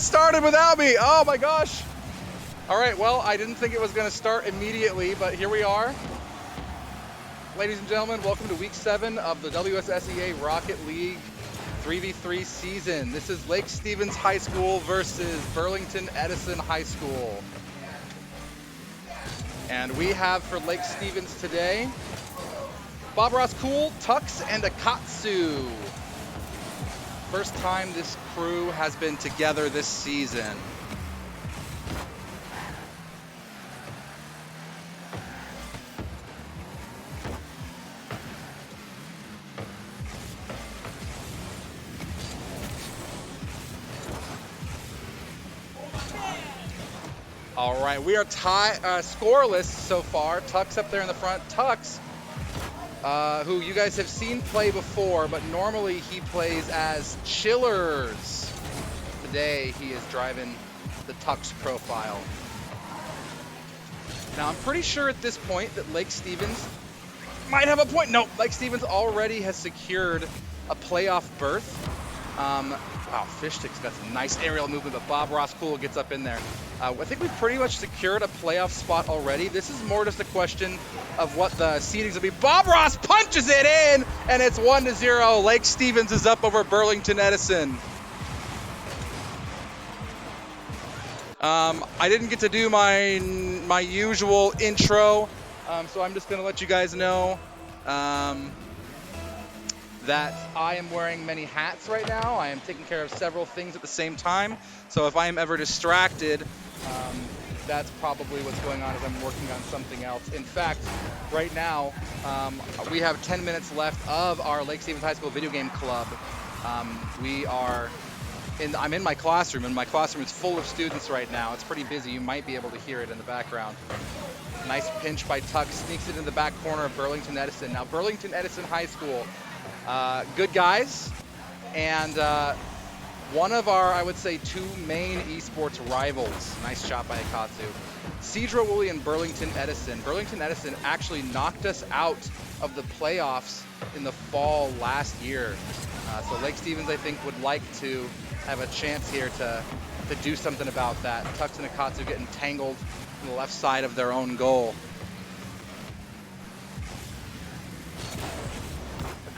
started without me. Oh my gosh. All right, well, I didn't think it was going to start immediately, but here we are. Ladies and gentlemen, welcome to week 7 of the WSSEA Rocket League 3v3 season. This is Lake Stevens High School versus Burlington-Edison High School. And we have for Lake Stevens today, Bob Ross Cool, Tux, and Akatsu. First time this crew has been together this season. All right, we are scoreless so far. Tux up there in the front. Tux, who you guys have seen play before, but normally he plays as Chillers. Today he is driving the Tux profile. Now I'm pretty sure at this point that Lake Stevens might have a point. No, Lake Stevens already has secured a playoff berth. Wow, Fishstick's got some nice aerial movement, but Bob Ross Cool gets up in there. I think we've pretty much secured a playoff spot already. This is more just a question of what the seedings will be. Bob Ross punches it in, and it's 1-0. Lake Stevens is up over Burlington-Edison. I didn't get to do my usual intro, so I'm just going to let you guys know that I am wearing many hats right now. I am taking care of several things at the same time. So if I am ever distracted, that's probably what's going on as I'm working on something else. In fact, right now, we have 10 minutes left of our Lake Stevens High School video game club. I'm in my classroom, and my classroom is full of students right now. It's pretty busy. You might be able to hear it in the background. Nice pinch by Tuck, sneaks it in the back corner of Burlington-Edison. Now, Burlington-Edison High School, good guys, and one of our, I would say, 2 main esports rivals. Nice shot by Akatsu. Cedro Woolley and Burlington-Edison. Burlington-Edison actually knocked us out of the playoffs in the fall last year. So Lake Stevens, I think, would like to have a chance here to do something about that. Tux and Akatsu getting tangled on the left side of their own goal.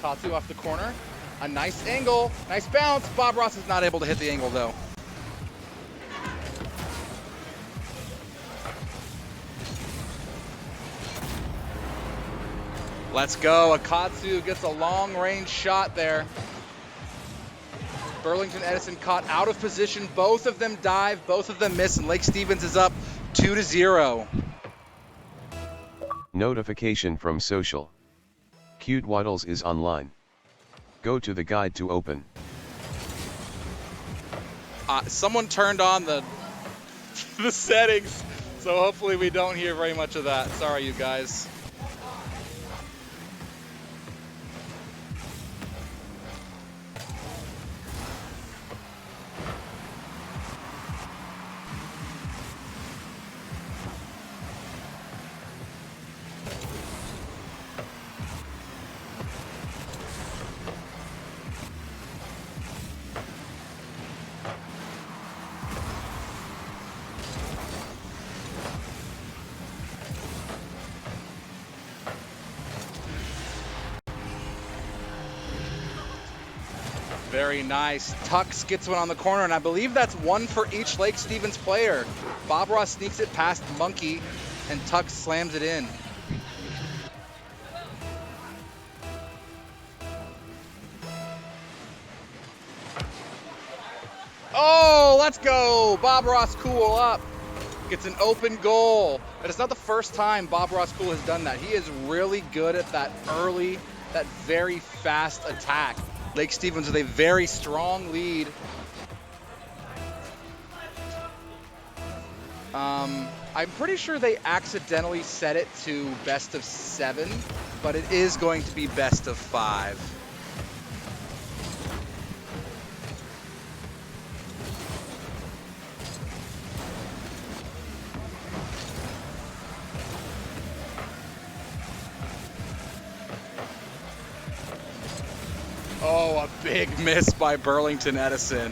Akatsu off the corner. A nice angle, nice bounce. Bob Ross is not able to hit the angle though. Let's go. Akatsu gets a long range shot there. Burlington-Edison caught out of position. Both of them dive, both of them miss, and Lake Stevens is up 2-0. Notification from social. Cute Waddles is online. Go to the guide to open. Someone turned on the settings, so hopefully we don't hear very much of that. Sorry, you guys. Very nice. Tux gets one on the corner, and I believe that's one for each Lake Stevens player. Bob Ross sneaks it past Monkey, and Tux slams it in. Oh, let's go. Bob Ross Cool up. Gets an open goal. But it's not the first time Bob Ross Cool has done that. He is really good at that early, that very fast attack. Lake Stevens with a very strong lead. I'm pretty sure they accidentally set it to best of 7, but it is going to be best of 5. Oh, a big miss by Burlington-Edison.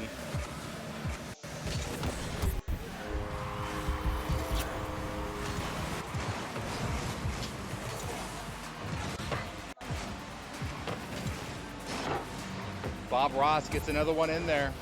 Bob Ross gets another one in there.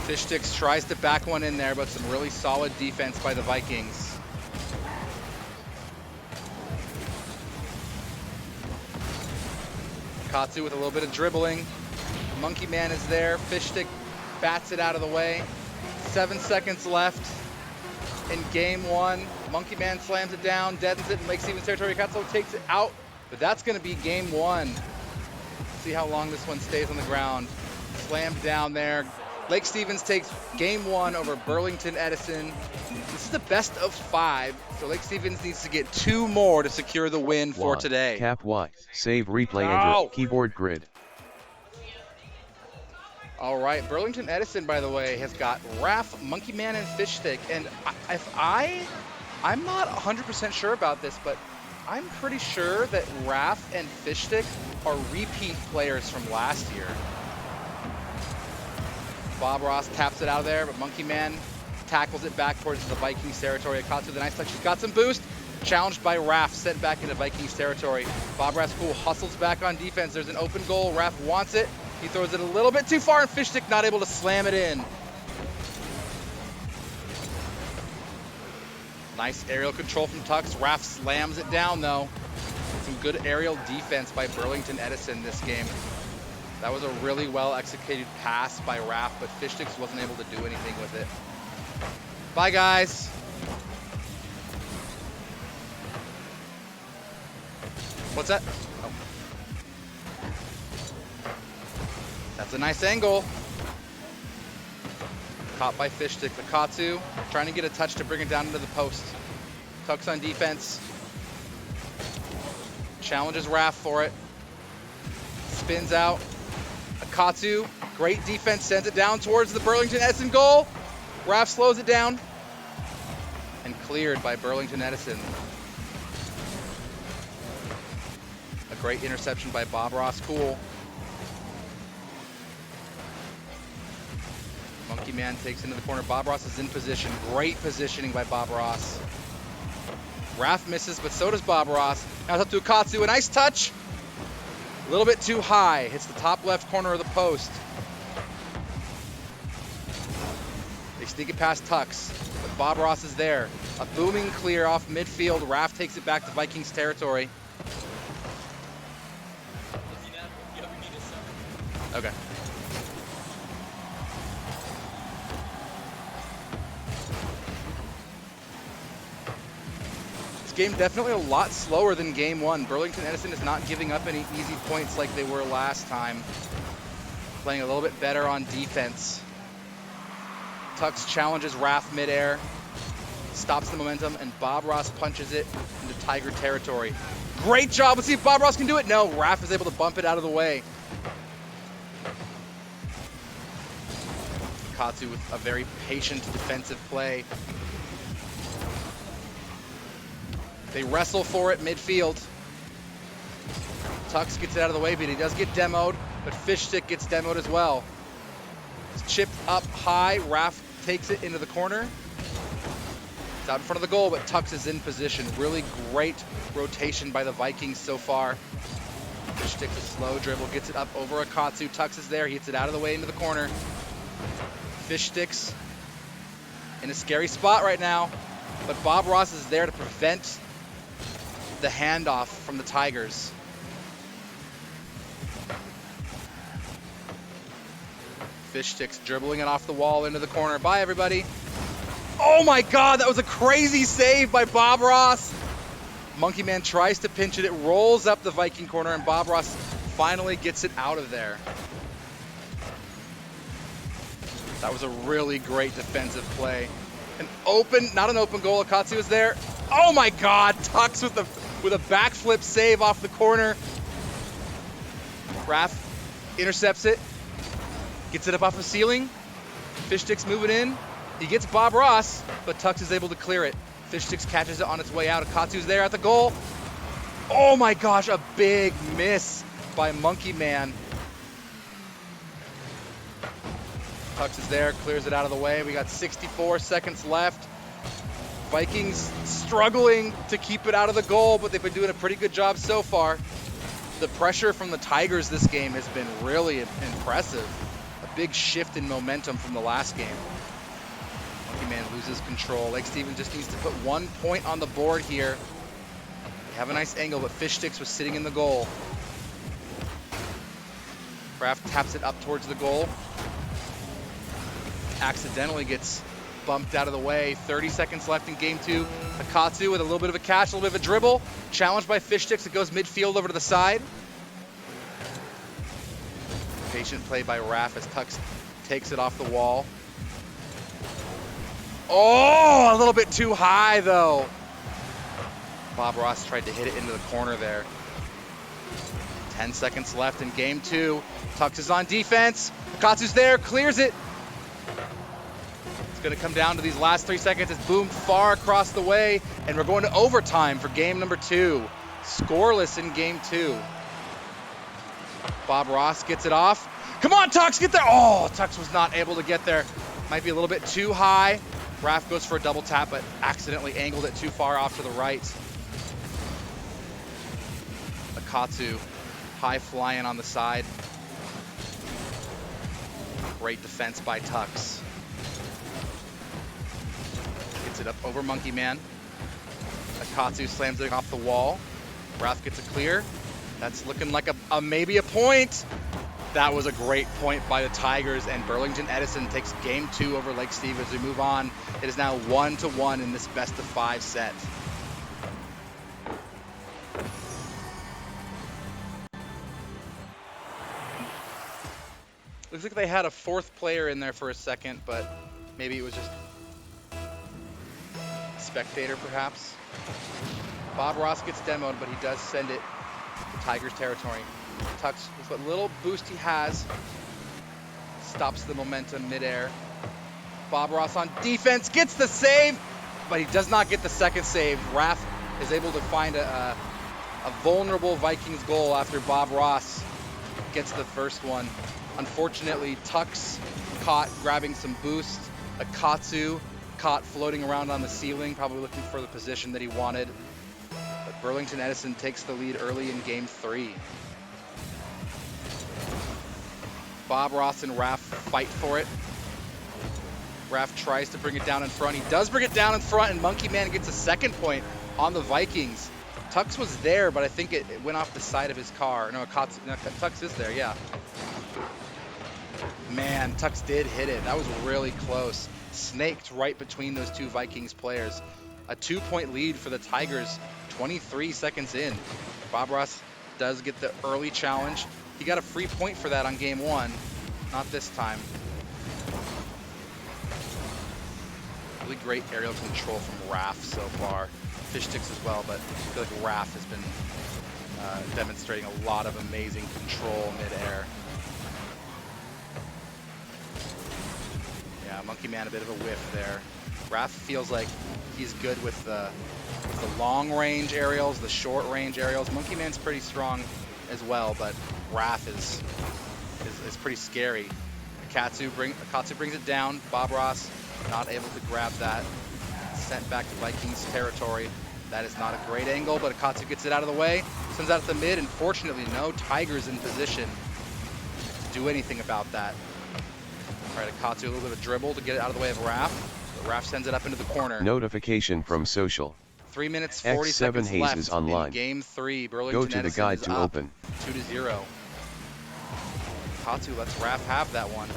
Fish Sticks tries to back one in there, but some really solid defense by the Vikings. Katsu with a little bit of dribbling. Monkey Man is there. Fish Stick bats it out of the way. 7 seconds left in game one. Monkey Man slams it down, deadens it, and Lake Stevens territory. Katsu takes it out, but that's going to be game one. See how long this one stays on the ground. Slammed down there. Lake Stevens takes game one over Burlington-Edison. This is the best of 5, so Lake Stevens needs to get 2 more to secure the win for today. Cap Y, save replay, enter, keyboard grid. All right, Burlington-Edison, by the way, has got Raph, Monkey Man, and Fish Stick. And I'm not 100% sure about this, but I'm pretty sure that Raph and Fish Stick are repeat players from last year. Bob Ross taps it out of there, but Monkey Man tackles it back towards the Vikings territory. Akatsu, the nice touch. She's got some boost. Challenged by Raph, sent back into Vikings territory. Bob Ross cool hustles back on defense. There's an open goal. Raph wants it. He throws it a little bit too far, and Fish Stick not able to slam it in. Nice aerial control from Tux. Raph slams it down, though. Some good aerial defense by Burlington-Edison this game. That was a really well executed pass by Raph, but Fish Sticks wasn't able to do anything with it. Bye, guys. What's that? Oh. That's a nice angle. Caught by Fish Stick. Akatsu trying to get a touch to bring it down into the post. Tucks on defense. Challenges Raph for it. Spins out. Akatsu, great defense, sends it down towards the Burlington-Edison goal. Raph slows it down. And cleared by Burlington-Edison. A great interception by Bob Ross. Cool. Monkey Man takes into the corner. Bob Ross is in position. Great positioning by Bob Ross. Raph misses, but so does Bob Ross. Now it's up to Akatsu. A nice touch. A little bit too high. Hits the top left corner of the post. They sneak it past Tux, but Bob Ross is there. A booming clear off midfield. Raph takes it back to Vikings territory. Okay. Game definitely a lot slower than game one. Burlington-Edison is not giving up any easy points like they were last time. Playing a little bit better on defense. Tux challenges Raph midair, stops the momentum, and Bob Ross punches it into Tiger territory. Great job. Let's see if Bob Ross can do it. No, Raph is able to bump it out of the way. Katsu with a very patient defensive play. They wrestle for it midfield. Tux gets it out of the way, but he does get demoed, but Fish Stick gets demoed as well. It's chipped up high. Raph takes it into the corner. It's out in front of the goal, but Tux is in position. Really great rotation by the Vikings so far. Fish Stick's a slow dribble, gets it up over Akatsu. Tux is there, he hits it out of the way into the corner. Fish Stick's in a scary spot right now, but Bob Ross is there to prevent the handoff from the Tigers. Fish Sticks dribbling it off the wall into the corner. Bye, everybody. Oh my God, that was a crazy save by Bob Ross. Monkey Man tries to pinch it. It rolls up the Viking corner, and Bob Ross finally gets it out of there. That was a really great defensive play. Not an open goal. Akatsu is there. Oh my God, Tux with a backflip save off the corner. Raph intercepts it, gets it up off the ceiling. Fish Sticks moving in. He gets Bob Ross, but Tux is able to clear it. Fish Sticks catches it on its way out. Akatsu's there at the goal. Oh my gosh, a big miss by Monkey Man. Tux is there, clears it out of the way. We got 64 seconds left. Vikings struggling to keep it out of the goal, but they've been doing a pretty good job so far. The pressure from the Tigers this game has been really impressive. A big shift in momentum from the last game. Monkey Man loses control. Lake Stevens just needs to put 1 point on the board here. They have a nice angle, but Fish Sticks was sitting in the goal. Kraft taps it up towards the goal. Accidentally gets bumped out of the way. 30 seconds left in game 2. Akatsu with a little bit of a catch, a little bit of a dribble. Challenged by Fish Sticks. It goes midfield over to the side. Patient play by Raph as Tux takes it off the wall. Oh, a little bit too high though. Bob Ross tried to hit it into the corner there. 10 seconds left in game 2. Tux is on defense. Akatsu's there, clears it. It's going to come down to these last 3 seconds. It's boomed far across the way, and we're going to overtime for game number 2. Scoreless in game 2. Bob Ross gets it off. Come on, Tux, get there. Oh, Tux was not able to get there. Might be a little bit too high. Raph goes for a double tap, but accidentally angled it too far off to the right. Akatsu, high flying on the side. Great defense by Tux. Gets it up over Monkey Man. Akatsu slams it off the wall. Raph gets it clear. That's looking like maybe a point. That was a great point by the Tigers, and Burlington-Edison takes game 2 over Lake Stevens. We move on. It is now 1-1 in this best-of-5 set. Looks like they had a 4th player in there for a second, but maybe it was just a spectator, perhaps. Bob Ross gets demoed, but he does send it to Tigers territory. Tux, with what little boost he has, stops the momentum midair. Bob Ross on defense, gets the save, but he does not get the second save. Raph is able to find a vulnerable Vikings goal after Bob Ross gets the first one. Unfortunately, Tux caught grabbing some boost. Akatsu caught floating around on the ceiling, probably looking for the position that he wanted. But Burlington-Edison takes the lead early in game 3. Bob Ross and Raph fight for it. Raph tries to bring it down in front. He does bring it down in front, and Monkey Man gets a second point on the Vikings. Tux was there, but I think it went off the side of his car. No, Tux is there, yeah. Man, Tux did hit it. That was really close. Snaked right between those two Vikings players. A 2-point lead for the Tigers, 23 seconds in. Bob Ross does get the early challenge. He got a free point for that on game 1. Not this time. Really great aerial control from Raph so far. Fish Sticks as well, but I feel like Raph has been demonstrating a lot of amazing control midair. Yeah, Monkey Man a bit of a whiff there. Raph feels like he's good with the long range aerials, the short range aerials. Monkey Man's pretty strong as well, but Raph is pretty scary. Akatsu brings it down. Bob Ross not able to grab that. Sent back to Vikings territory. That is not a great angle, but Akatsu gets it out of the way. Sends out at the mid, and fortunately no Tigers in position to do anything about that. All right, Akatsu a little bit of a dribble to get it out of the way of Raph. But Raph sends it up into the corner. Notification from social. 3 minutes 40 X7 seconds Hayes left is online. in game 3. Go Burlington to the guide to open. 2-0. Akatsu lets Raph have that one.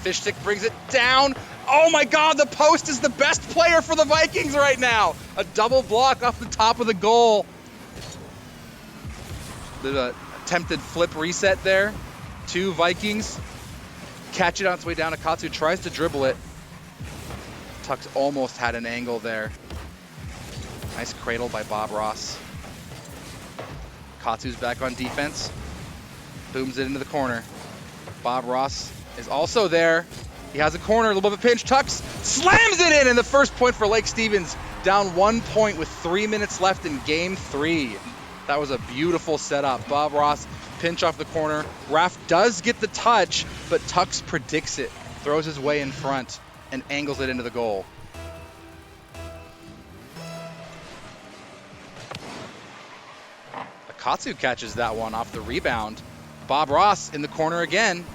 Fish Stick brings it down. Oh my God, the post is the best player for the Vikings right now. A double block off the top of the goal. The attempted flip reset there. 2 Vikings. Catch it on its way down. Akatsu tries to dribble it. Tux almost had an angle there. Nice cradle by Bob Ross. Katsu's back on defense. Booms it into the corner. Bob Ross is also there. He has a corner, a little bit of a pinch. Tux slams it in, and the first point for Lake Stevens. Down 1 point with 3 minutes left in game 3. That was a beautiful setup. Bob Ross, pinch off the corner. Raf does get the touch, but Tux predicts it, throws his way in front, and angles it into the goal. Akatsu catches that one off the rebound. Bob Ross in the corner again.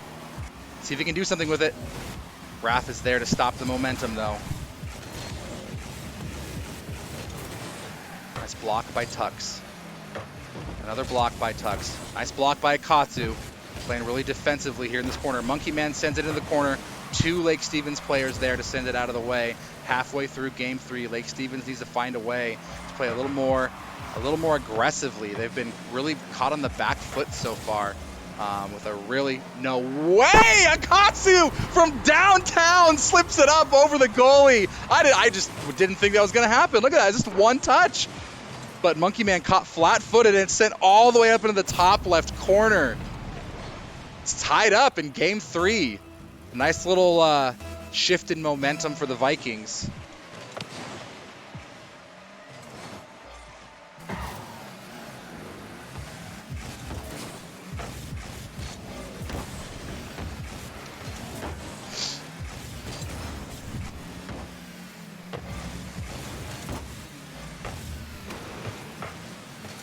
See if he can do something with it. Raf is there to stop the momentum, though. Nice block by Tux. Another block by Tux. Nice block by Akatsu. Playing really defensively here in this corner. Monkey Man sends it into the corner. 2 Lake Stevens players there to send it out of the way. Halfway through game 3, Lake Stevens needs to find a way to play a little more aggressively. They've been really caught on the back foot so far. With a really, no way! Akatsu from downtown slips it up over the goalie. I just didn't think that was going to happen. Look at that, just one touch. But Monkey Man caught flat-footed and sent all the way up into the top left corner. It's tied up in game 3. A nice little shift in momentum for the Vikings.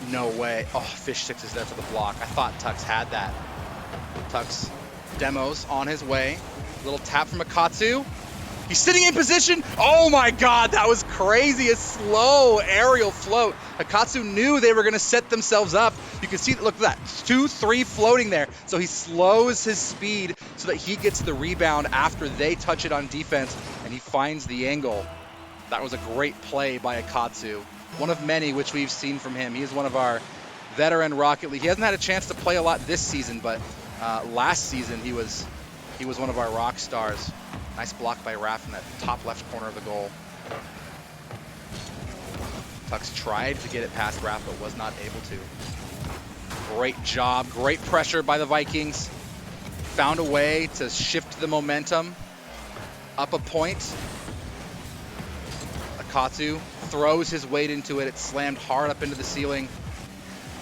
No way. Oh, Fish Sticks is there for the block. I thought Tux had that. Tux demos on his way. Little tap from Akatsu. He's sitting in position. Oh my God, that was crazy. A slow aerial float. Akatsu knew they were going to set themselves up. You can see, look at that, 2-3 floating there. So he slows his speed so that he gets the rebound after they touch it on defense, and he finds the angle. That was a great play by Akatsu. One of many which we've seen from him. He is one of our veteran Rocket League. He hasn't had a chance to play a lot this season, but last season he was one of our rock stars. Nice block by Raf in that top left corner of the goal. Tux tried to get it past Raf, but was not able to. Great job, great pressure by the Vikings. Found a way to shift the momentum up a point. Akatsu throws his weight into it. It slammed hard up into the ceiling.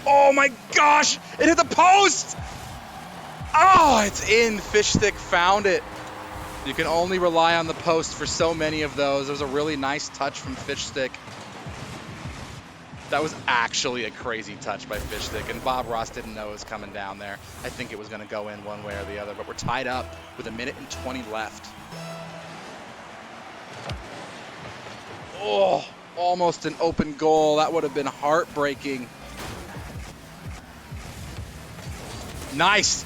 Oh my gosh! It hit the post! Oh, it's in. Fish Stick found it. You can only rely on the post for so many of those. It was a really nice touch from Fish Stick. That was actually a crazy touch by Fish Stick, and Bob Ross didn't know it was coming down there. I think it was going to go in one way or the other, but we're tied up with 1:20 left. Oh, almost an open goal. That would have been heartbreaking. Nice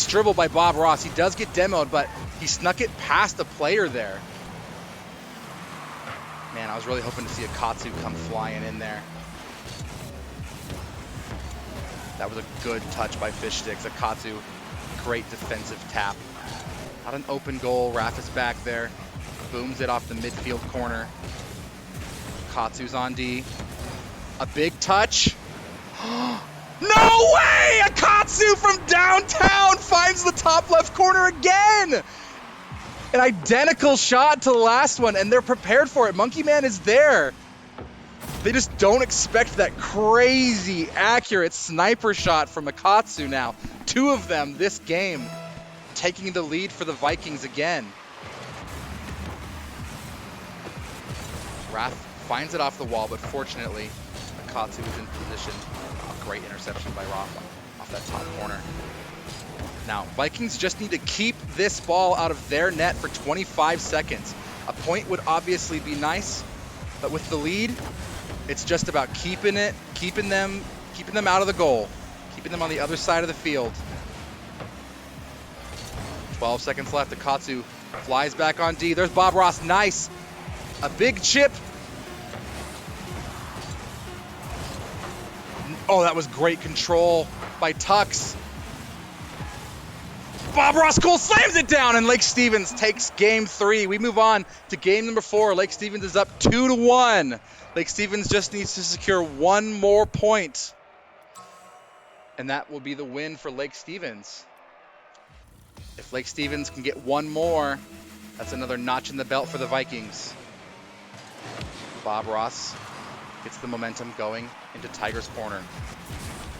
dribble by Bob Ross. He does get demoed, but he snuck it past a player there. Man, I was really hoping to see Akatsu come flying in there. That was a good touch by Fish Sticks. Akatsu, great defensive tap. Not an open goal. Raf is back there. Booms it off the midfield corner. Akatsu's on D. A big touch. No way! Akatsu from downtown finds the top left corner again! An identical shot to the last one, and they're prepared for it. Monkey Man is there. They just don't expect that crazy, accurate sniper shot from Akatsu now. 2 of them this game, taking the lead for the Vikings again. Raf finds it off the wall, but fortunately, Akatsu is in position. Oh, great interception by Raf off that top corner. Now, Vikings just need to keep this ball out of their net for 25 seconds. A point would obviously be nice, but with the lead, it's just about keeping them out of the goal, keeping them on the other side of the field. 12 seconds left. Akatsu Flies back on D. There's Bob Ross. Nice. A big chip. Oh, that was great control by Tux. Bob Ross Cole slams it down, and Lake Stevens takes game 3. We move on to game number 4. Lake Stevens is up 2-1. Lake Stevens just needs to secure one more point, and that will be the win for Lake Stevens. If Lake Stevens can get one more, that's another notch in the belt for the Vikings. Bob Ross gets the momentum going into Tiger's corner.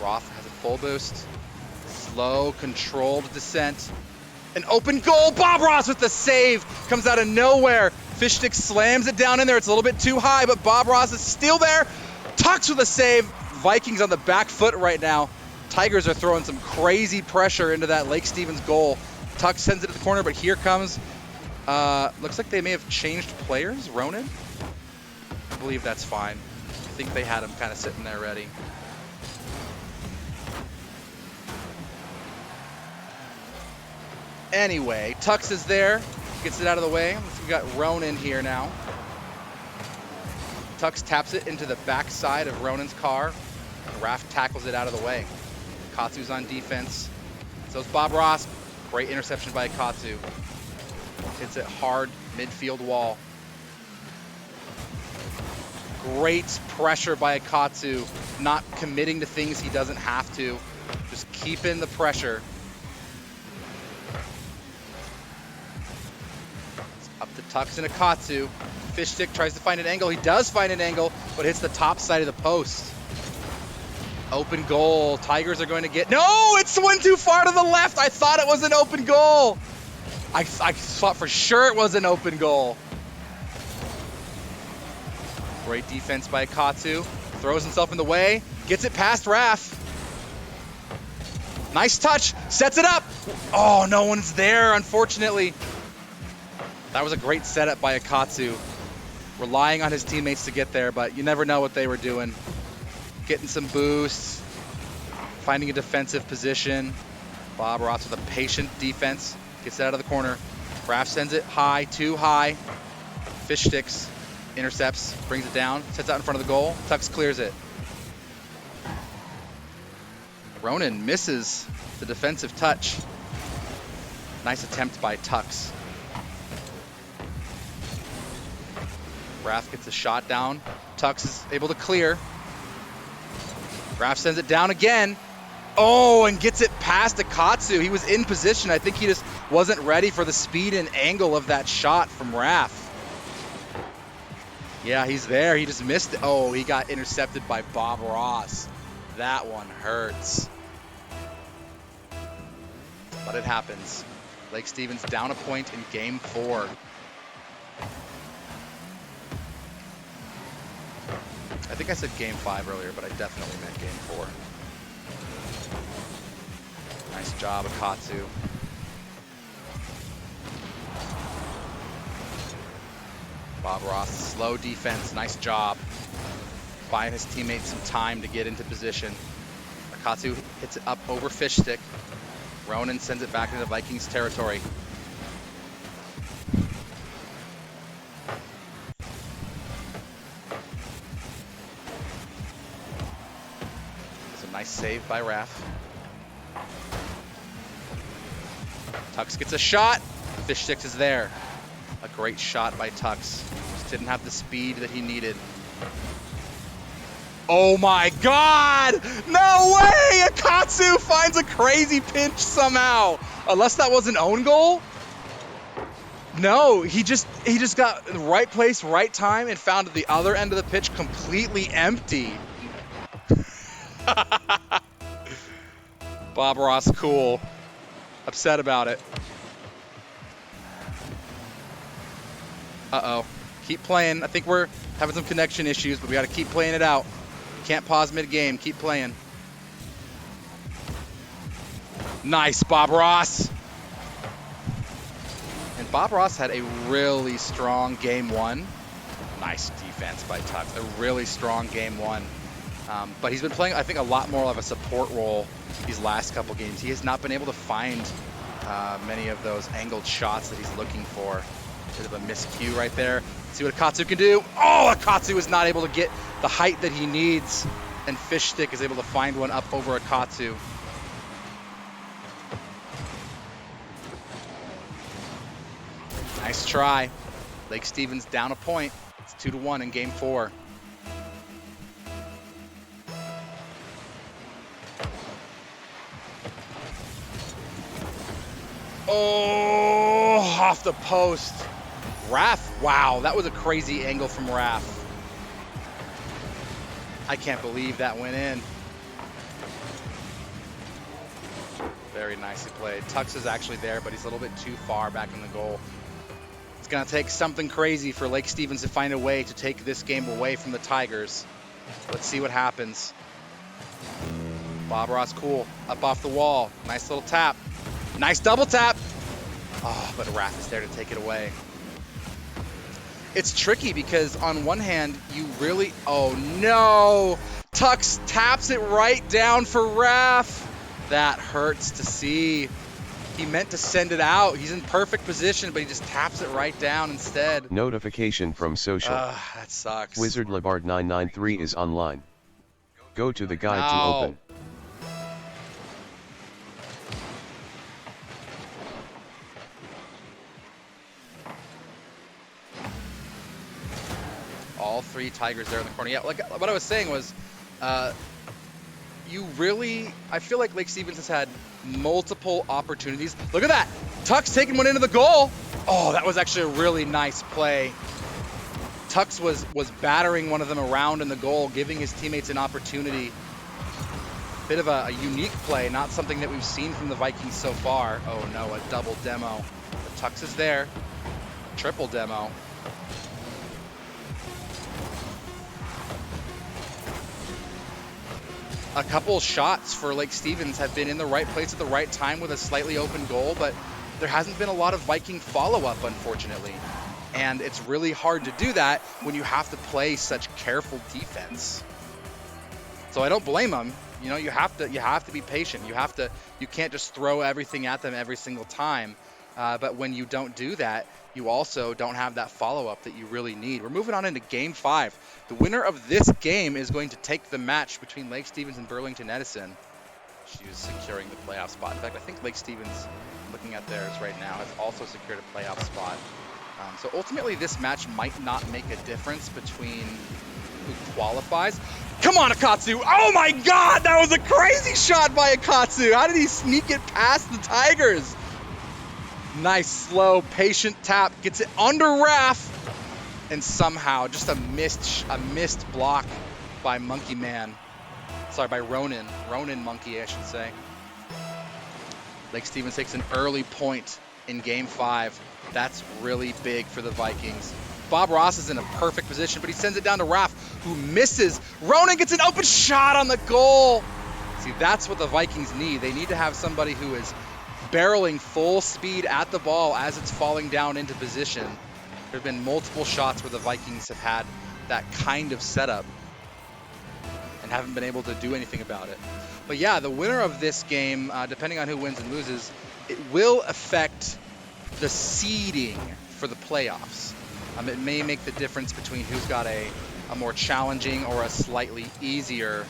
Roth has a full boost. Slow, controlled descent. An open goal. Bob Ross with the save. Comes out of nowhere. Fish Stick slams it down in there. It's a little bit too high, but Bob Ross is still there. Tux with a save. Vikings on the back foot right now. Tigers are throwing some crazy pressure into that Lake Stevens goal. Tux sends it to the corner, but here comes, looks like they may have changed players. Ronan? I believe that's fine. I think they had him kind of sitting there ready. Anyway, Tux is there, gets it out of the way. We got Ronan here now. Tux taps it into the backside of Ronan's car. Raft tackles it out of the way. Katsu's on defense. So it's Bob Ross. Great interception by Katsu. Hits it hard, midfield wall. Great pressure by Katsu, not committing to things he doesn't have to. Just keeping the pressure. Up to Tux and Akatsu. Fish Stick tries to find an angle. He does find an angle, but hits the top side of the post. Open goal. Tigers are going to get... No! It's went too far to the left! I thought it was an open goal! I thought for sure it was an open goal. Great defense by Akatsu. Throws himself in the way. Gets it past Raf. Nice touch. Sets it up. Oh, no one's there, unfortunately. That was a great setup by Akatsu. Relying on his teammates to get there, but you never know what they were doing. Getting some boosts. Finding a defensive position. Bob Ross with a patient defense. Gets it out of the corner. Raf sends it high, too high. Fish Sticks. Intercepts, brings it down, sets out in front of the goal. Tux clears it. Ronan misses the defensive touch. Nice attempt by Tux. Raf gets a shot down. Tux is able to clear. Raf sends it down again. Oh, and gets it past Akatsu. He was in position. I think he just wasn't ready for the speed and angle of that shot from Raf. Yeah, he's there. He just missed it. Oh, he got intercepted by Bob Ross. That one hurts. But it happens. Lake Stevens down a point in game 4. I think I said game 5 earlier, but I definitely meant game 4. Nice job, Akatsu. Bob Ross, slow defense, nice job. Buying his teammates some time to get into position. Akatsu hits it up over Fish Stick. Ronan sends it back into Vikings territory. It's a nice save by Raf. Tux gets a shot. Fish Sticks is there. A great shot by Tux. Just didn't have the speed that he needed. Oh my God! No way! Akatsu finds a crazy pinch somehow. Unless that was an own goal? No, he just got in the right place, right time, and found the other end of the pitch completely empty. Bob Ross, cool. Upset about it. Uh-oh. Keep playing. I think we're having some connection issues, but we got to keep playing it out. Can't pause mid-game. Keep playing. Nice, Bob Ross. And Bob Ross had a really strong game 1. Nice defense by Tux. A really strong game 1. But he's been playing, I think, a lot more of a support role these last couple games. He has not been able to find many of those angled shots that he's looking for. Bit of a miscue right there. Let's see what Akatsu can do. Oh, Akatsu is not able to get the height that he needs, and Fish Stick is able to find one up over Akatsu. Nice try. Lake Stevens down a point. It's 2-1 in game 4. Oh, off the post. Raph, wow, that was a crazy angle from Raph. I can't believe that went in. Very nicely played. Tux is actually there, but he's a little bit too far back in the goal. It's gonna take something crazy for Lake Stevens to find a way to take this game away from the Tigers. Let's see what happens. Bob Ross, cool, up off the wall. Nice little tap. Nice double tap. Oh, but Raph is there to take it away. It's tricky because on one hand, you really, oh no! Tux taps it right down for Raph. That hurts to see. He meant to send it out. He's in perfect position, but he just taps it right down instead. Notification from social. That sucks. Wizard Labard 993 is online. Go to the guide to open. All 3 Tigers there in the corner. Yeah, like what I was saying was, you really, I feel like Lake Stevens has had multiple opportunities. Look at that. Tux taking one into the goal. Oh, that was actually a really nice play. Tux was battering one of them around in the goal, giving his teammates an opportunity. Bit of a unique play, not something that we've seen from the Vikings so far. Oh no, a double demo. But Tux is there. Triple demo. A couple shots for Lake Stevens have been in the right place at the right time with a slightly open goal, but there hasn't been a lot of Viking follow-up, unfortunately. And it's really hard to do that when you have to play such careful defense. So I don't blame them. You know, you have to be patient. You can't just throw everything at them every single time. But when you don't do that, you also don't have that follow-up that you really need. We're moving on into game 5. The winner of this game is going to take the match between Lake Stevens and Burlington-Edison. She is securing the playoff spot. In fact, I think Lake Stevens, looking at theirs right now, has also secured a playoff spot. So ultimately, this match might not make a difference between who qualifies. Come on, Akatsu! Oh my God, that was a crazy shot by Akatsu! How did he sneak it past the Tigers? Nice, slow, patient tap, gets it under Raph, and somehow just a missed block by Monkey Man. Sorry, by Ronin Monkey, I should say. Lake Stevens takes an early point in game 5. That's really big for the Vikings. Bob Ross is in a perfect position, but he sends it down to Raph, who misses. Ronin gets an open shot on the goal. See, that's what the Vikings need. They need to have somebody who is barreling full speed at the ball as it's falling down into position. There have been multiple shots where the Vikings have had that kind of setup and haven't been able to do anything about it. But yeah, the winner of this game, depending on who wins and loses, it will affect the seeding for the playoffs. It may make the difference between who's got a more challenging or a slightly easier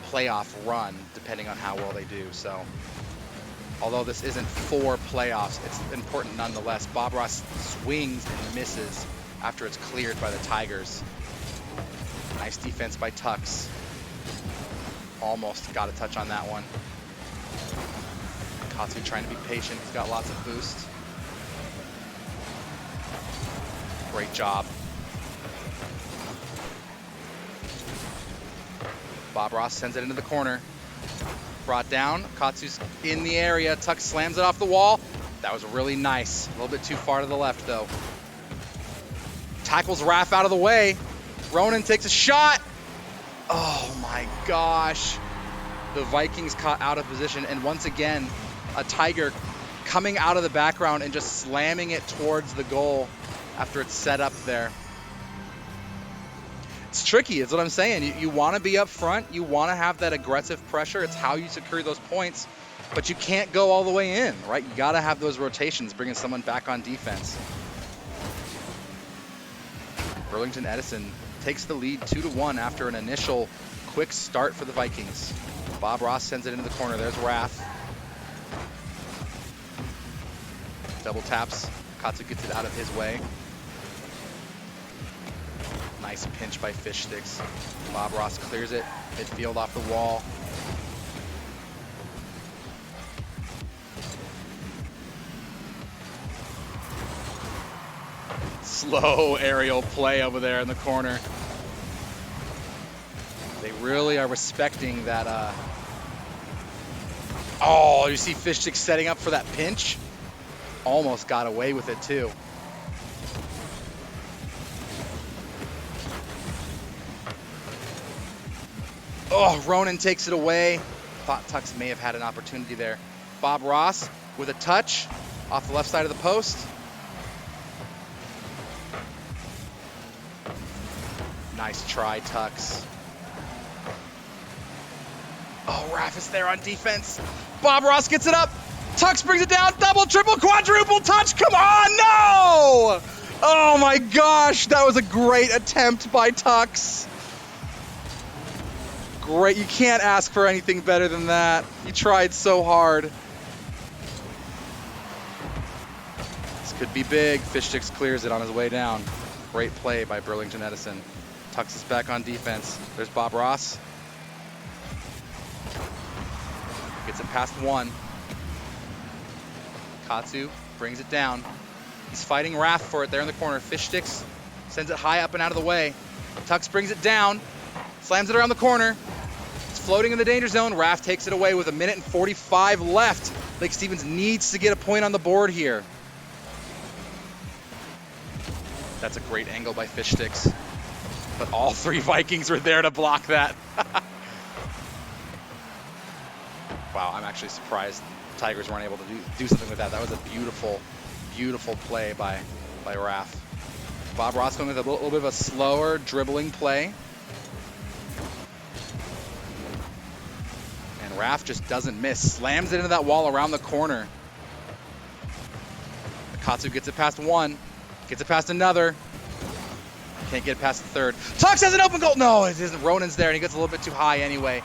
playoff run, depending on how well they do. So although this isn't for playoffs, it's important nonetheless. Bob Ross swings and misses after it's cleared by the Tigers. Nice defense by Tux. Almost got a touch on that one. Katsu trying to be patient. He's got lots of boost. Great job. Bob Ross sends it into the corner. Brought down. Katsu's in the area. Tux slams it off the wall. That was really nice. A little bit too far to the left, though. Tackles Raph out of the way. Ronin takes a shot. Oh, my gosh. The Vikings caught out of position. And once again, a Tiger coming out of the background and just slamming it towards the goal after it's set up there. It's tricky, is what I'm saying. You want to be up front. You want to have that aggressive pressure. It's how you secure those points, but you can't go all the way in, right? You got to have those rotations, bringing someone back on defense. Burlington-Edison takes the lead 2-1 after an initial quick start for the Vikings. Bob Ross sends it into the corner. There's Raff. Double taps. Katsu gets it out of his way. Nice pinch by Fish Sticks. Bob Ross clears it. Midfield off the wall. Slow aerial play over there in the corner. They really are respecting that. Oh, you see Fish Sticks setting up for that pinch? Almost got away with it too. Oh, Ronan takes it away. Thought Tux may have had an opportunity there. Bob Ross with a touch off the left side of the post. Nice try, Tux. Oh, Raff is there on defense. Bob Ross gets it up. Tux brings it down. Double, triple, quadruple touch. Come on, no! Oh my gosh, that was a great attempt by Tux. Great, you can't ask for anything better than that. He tried so hard. This could be big. Fish Sticks clears it on his way down. Great play by Burlington-Edison. Tux is back on defense. There's Bob Ross. Gets it past one. Katsu brings it down. He's fighting Raff for it there in the corner. Fish Sticks sends it high up and out of the way. Tux brings it down. Slams it around the corner. It's floating in the danger zone. Raff takes it away with 1:45 left. Lake Stevens needs to get a point on the board here. That's a great angle by Fish Sticks. But all three Vikings were there to block that. Wow, I'm actually surprised the Tigers weren't able to do something with that. That was a beautiful, beautiful play by Raff. Bob Ross going with a little bit of a slower dribbling play. And Raff just doesn't miss. Slams it into that wall around the corner. Katsu gets it past one. Gets it past another. Can't get it past the third. Tux has an open goal. No, it isn't. Ronan's there, and he gets a little bit too high anyway.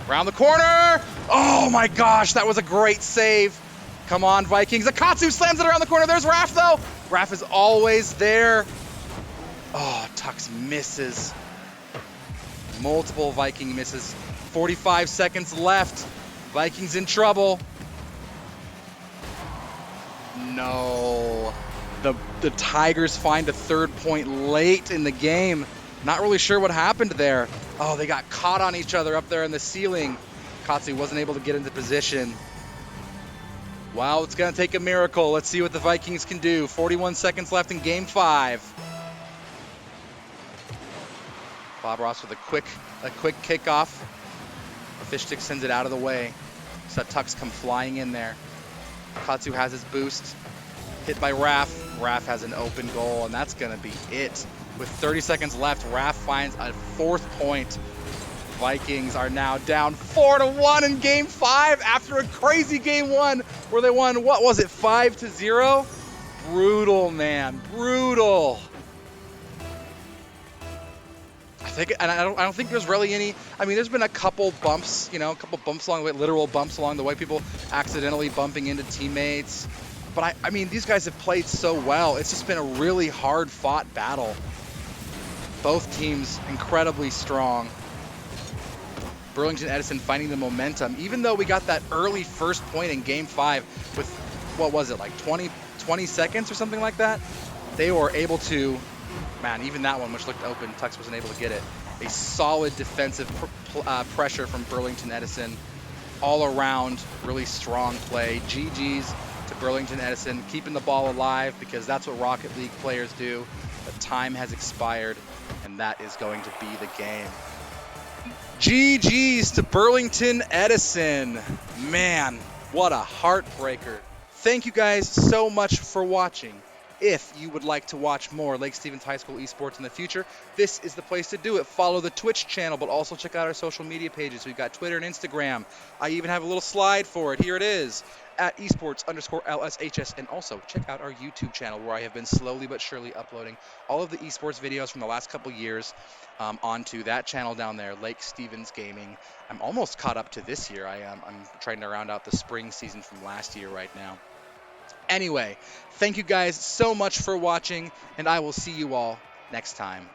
Around the corner. Oh my gosh, that was a great save. Come on, Vikings. Akatsu slams it around the corner. There's Raff, though. Raff is always there. Oh, Tux misses. Multiple Viking misses. 45 seconds left. Vikings in trouble. No. The Tigers find a third point late in the game. Not really sure what happened there. Oh, they got caught on each other up there in the ceiling. Katsu wasn't able to get into position. Wow, it's going to take a miracle. Let's see what the Vikings can do. 41 seconds left in game 5. Bob Ross with a quick kickoff. The Fish Stick sends it out of the way. So Tux come flying in there. Katsu has his boost. Hit by Raff. Raff has an open goal, and that's going to be it. With 30 seconds left, Raff finds a 4th point. Vikings are now down 4-1 in game 5 after a crazy game 1 where they won, what was it, 5-0? Brutal, man, brutal. I don't think there's really any. I mean, there's been a couple bumps, a couple bumps along the way, literal bumps along the way, people accidentally bumping into teammates. But I mean, these guys have played so well. It's just been a really hard-fought battle. Both teams incredibly strong. Burlington-Edison finding the momentum. Even though we got that early first point in game 5 with, what was it, like 20 seconds or something like that, they were able to, man, even that one, which looked open, Tux wasn't able to get it. A solid defensive pressure from Burlington-Edison. All around, really strong play. GG's to Burlington-Edison, keeping the ball alive because that's what Rocket League players do. The time has expired, and that is going to be the game. GG's to Burlington-Edison. Man, what a heartbreaker. Thank you guys so much for watching. if you would like to watch more Lake Stevens High School esports in the future, this is the place to do it. Follow the Twitch channel, but also check out our social media pages. We've got Twitter and Instagram. I even have a little slide for it. Here it is, at esports_LSHS. And also check out our YouTube channel, where I have been slowly but surely uploading all of the esports videos from the last couple years onto that channel down there, Lake Stevens Gaming. I'm almost caught up to this year. I'm trying to round out the spring season from last year right now. Anyway, thank you guys so much for watching, and I will see you all next time.